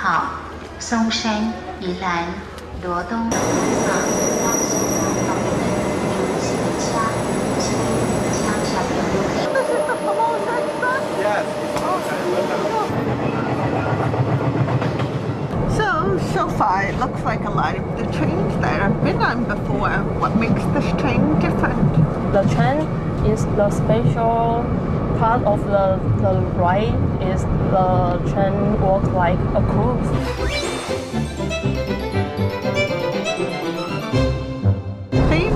号松山、宜兰、罗东的路上，邀请南方人用自家经营家小朋友可以。This is the Formosa Express? Yes. So far it looks like a lot of the trains that I've been on before. What makes this train different? The train is the special part of the ride is the train works like a cruise.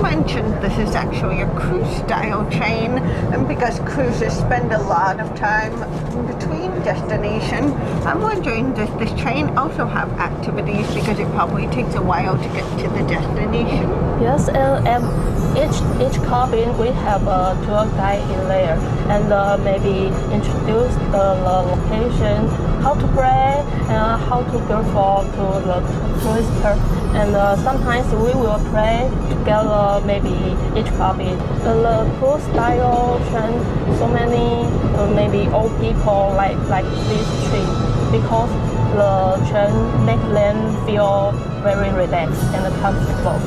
Mentioned this is actually a cruise style train, and because cruisers spend a lot of time in between destinations, I'm wondering, does this train also have activities, because it probably takes a while to get to the destination? Yes, and each cabin we have a tour guide in there, and maybe introduce the location, how to pray, and how to go to the tourist. And sometimes we will pray together, maybe each cabin. The cruise style train, so many maybe old people like this train, because the train make them feel very relaxed and comfortable.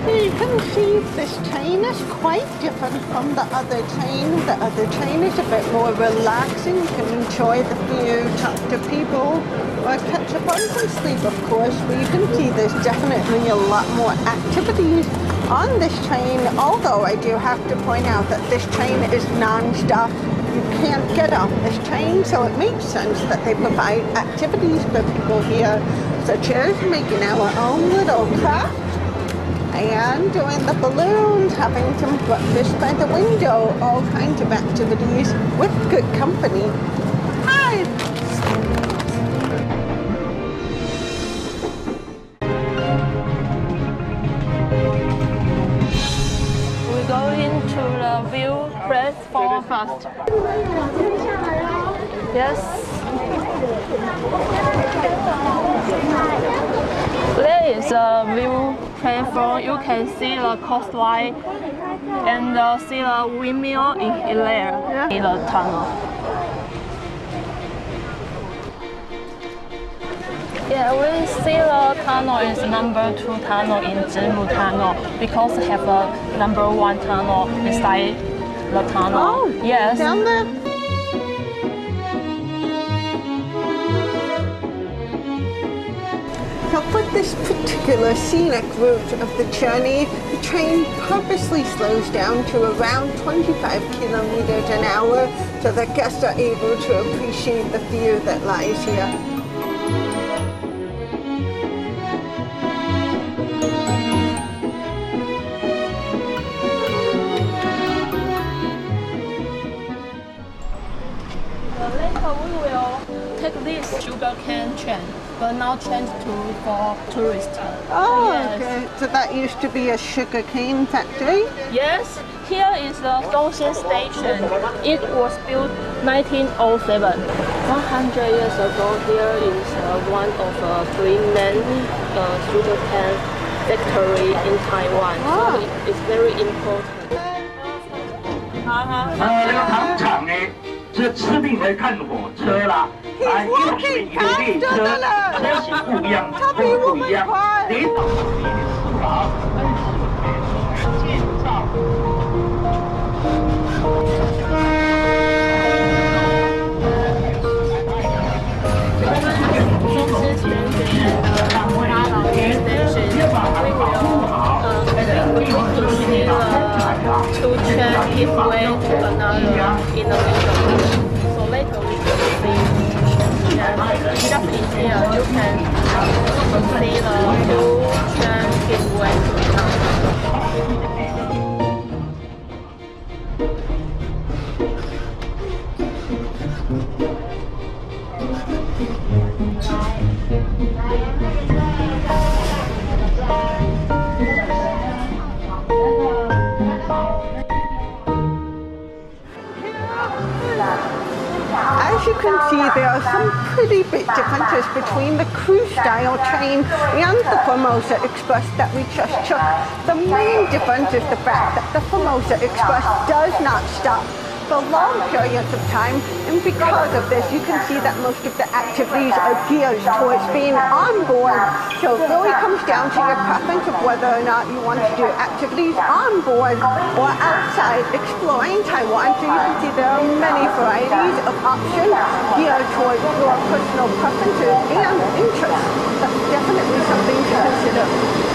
You can see this train is quite different from the other train. The other train is a bit more relaxing. You can enjoy the view, talk to people, or catch up on some sleep, of course. But you can see there's definitely a lot more activities on this train, although I do have to point out that this train is non-stop. You can't get off this train, so it makes sense that they provide activities for people here, such as making our own little craft, and doing the balloons, having some breakfast by the window, all kinds of activities with good company. Hi! We go into the view platform first. Yes. There is a view platform. You can see the coastline and see the windmill in there in the tunnel. Yeah, we see the tunnel is number 2 tunnel in Zhilu Tunnel, because we have a number 1 tunnel beside the tunnel. Oh, yes. Down there? So for this particular scenic route of the journey, the train purposely slows down to around 25 kilometers an hour so that guests are able to appreciate the view that lies here. Later we will take this sugarcane train, but now changed for tourists. Oh, yes. okay. So that used to be a sugarcane factory? Yes, here is the Dongxian station. It was built 1907. 100 years ago, here is one of the 3 main sugarcane factory in Taiwan. Wow. So it's very important. 这个糖厂呢，是吃定来看火车啦，啊，因为有列车，车型不一样，不一样，领导思考，建造。To change his way to another in the middle. So later we can see, and just in here you can see the who change his way to another. As you can see, there are some pretty big differences between the cruise style train and the Formosa Express that we just took. The main difference is the fact that the Formosa Express does not stop for long periods of time, and because of this, you can see that most of the activities are geared towards being on board. So it really comes down to your preference of whether or not you want to do activities on board or outside exploring Taiwan. So you can see there are many varieties of options geared towards your personal preferences and interests. That's definitely something to consider.